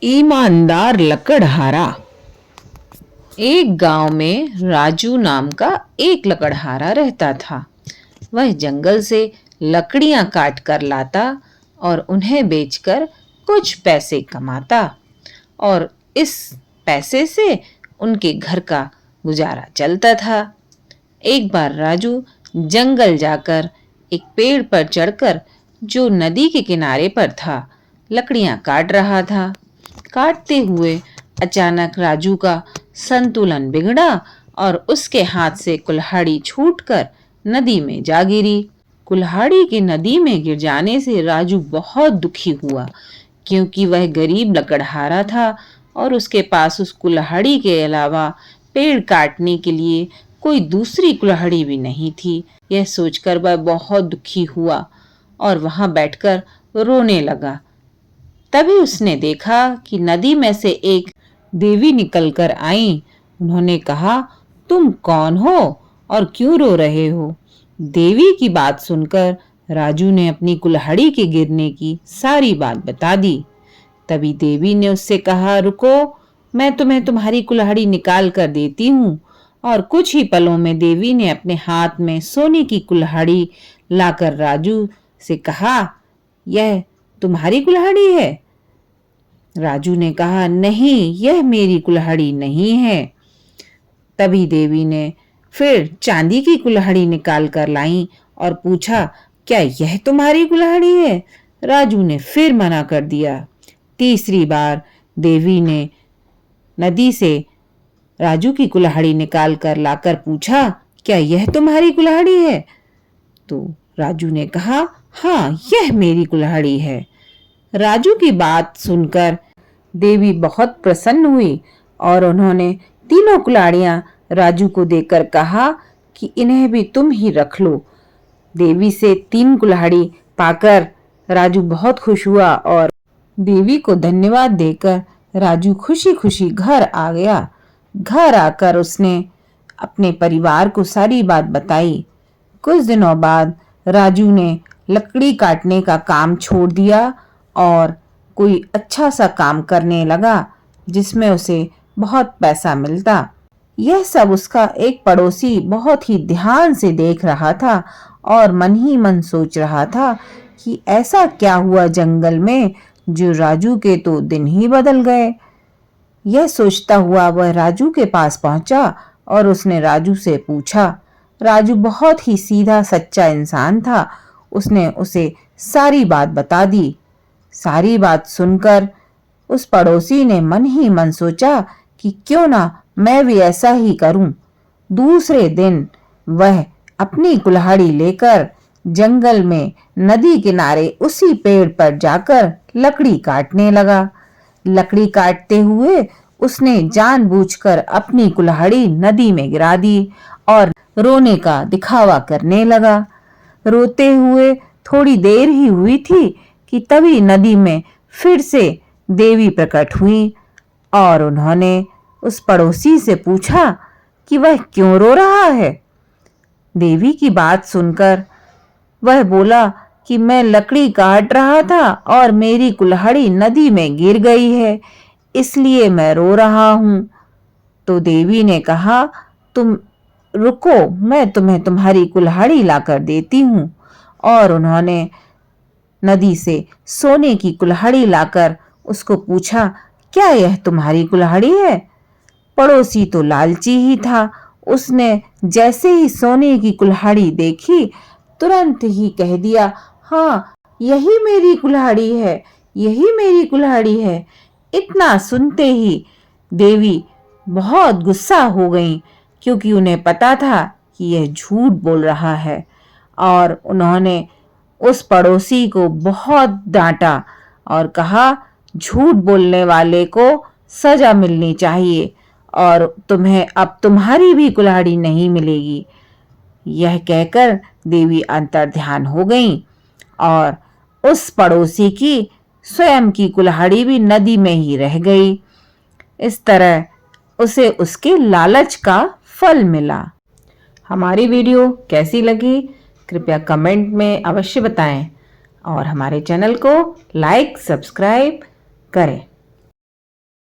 ईमानदार लकड़हारा। एक गांव में राजू नाम का एक लकड़हारा रहता था। वह जंगल से लकड़ियां काट कर लाता और उन्हें बेचकर कुछ पैसे कमाता और इस पैसे से उनके घर का गुजारा चलता था। एक बार राजू जंगल जाकर एक पेड़ पर चढ़कर जो नदी के किनारे पर था लकड़ियां काट रहा था। काटते हुए अचानक राजू का संतुलन बिगड़ा और उसके हाथ से कुल्हाड़ी छूटकर नदी में जा गिरी। कुल्हाड़ी की नदी में गिर जाने से राजू बहुत दुखी हुआ, क्योंकि वह गरीब लकड़हारा था और उसके पास उस कुल्हाड़ी के अलावा पेड़ काटने के लिए कोई दूसरी कुल्हाड़ी भी नहीं थी। यह सोचकर वह बहुत दुखी हुआ और वहां बैठकर रोने लगा। तभी उसने देखा कि नदी में से एक देवी निकलकर आई। उन्होंने कहा, तुम कौन हो और क्यों रो रहे हो? देवी की बात सुनकर राजू ने अपनी कुल्हाड़ी के गिरने की सारी बात बता दी। तभी देवी ने उससे कहा, रुको, मैं तुम्हें तुम्हारी कुल्हाड़ी निकाल कर देती हूँ। और कुछ ही पलों में देवी ने अपने हाथ में सोने की कुल्हाड़ी लाकर राजू से कहा, यह तुम्हारी कुल्हाड़ी है? राजू ने कहा, नहीं, यह मेरी कुल्हाड़ी नहीं है। तभी देवी ने फिर चांदी की कुल्हाड़ी निकाल कर लाई और पूछा, क्या यह तुम्हारी कुल्हाड़ी है? राजू ने फिर मना कर दिया। तीसरी बार देवी ने नदी से राजू की कुल्हाड़ी निकाल कर लाकर पूछा, क्या यह तुम्हारी कुल्हाड़ी है? तो राजू ने कहा, हाँ, यह मेरी कुल्हाड़ी है। राजू की बात सुनकर देवी बहुत प्रसन्न हुई और उन्होंने तीनों कुल्हाड़ियां राजू को देकर कहा कि इन्हें भी तुम ही रख लो। देवी से 3 कुल्हाड़ी पाकर राजू बहुत खुश हुआ और देवी को धन्यवाद देकर राजू खुशी खुशी घर आ गया। घर आकर उसने अपने परिवार को सारी बात बताई। कुछ दिनों बाद राजू ने लकड़ी काटने का काम छोड़ दिया और कोई अच्छा सा काम करने लगा जिसमें उसे बहुत पैसा मिलता। यह सब उसका एक पड़ोसी बहुत ही ध्यान से देख रहा था और मन ही मन सोच रहा था कि ऐसा क्या हुआ जंगल में जो राजू के तो दिन ही बदल गए। यह सोचता हुआ वह राजू के पास पहुंचा और उसने राजू से पूछा। राजू बहुत ही सीधा सच्चा इंसान था। उसने उसे सारी बात बता दी। सारी बात सुनकर उस पड़ोसी ने मन ही मन सोचा कि क्यों ना मैं भी ऐसा ही करूं। दूसरे दिन वह अपनी कुल्हाड़ी लेकर जंगल में नदी किनारे उसी पेड़ पर जाकर लकड़ी काटने लगा। लकड़ी काटते हुए उसने जानबूझकर अपनी कुल्हाड़ी नदी में गिरा दी और रोने का दिखावा करने लगा। रोते हुए थोड़ी देर ही हुई थी कि तभी नदी में फिर से देवी प्रकट हुई और उन्होंने उस पड़ोसी से पूछा कि वह क्यों रो रहा है। देवी की बात सुनकर वह बोला कि मैं लकड़ी काट रहा था और मेरी कुल्हाड़ी नदी में गिर गई है, इसलिए मैं रो रहा हूं। तो देवी ने कहा, तुम रुको, मैं तुम्हें तुम्हारी कुल्हाड़ी लाकर देती हूं। और उन्होंने नदी से सोने की कुल्हाड़ी लाकर उसको पूछा, क्या यह तुम्हारी कुल्हाड़ी है? पड़ोसी तो लालची ही था। उसने जैसे ही सोने की कुल्हाड़ी देखी तुरंत ही कह दिया, हाँ, यही मेरी कुल्हाड़ी है, यही मेरी कुल्हाड़ी है। इतना सुनते ही देवी बहुत गुस्सा हो गई, क्योंकि उन्हें पता था कि यह झूठ बोल रहा है। और उन्होंने उस पड़ोसी को बहुत डांटा और कहा, झूठ बोलने वाले को सजा मिलनी चाहिए और तुम्हें अब तुम्हारी भी कुल्हाड़ी नहीं मिलेगी। यह कहकर देवी अंतर्ध्यान हो गईं और उस पड़ोसी की स्वयं की कुल्हाड़ी भी नदी में ही रह गई। इस तरह उसे उसके लालच का फल मिला। हमारी वीडियो कैसी लगी कृपया कमेंट में अवश्य बताएं और हमारे चैनल को लाइक सब्सक्राइब करें।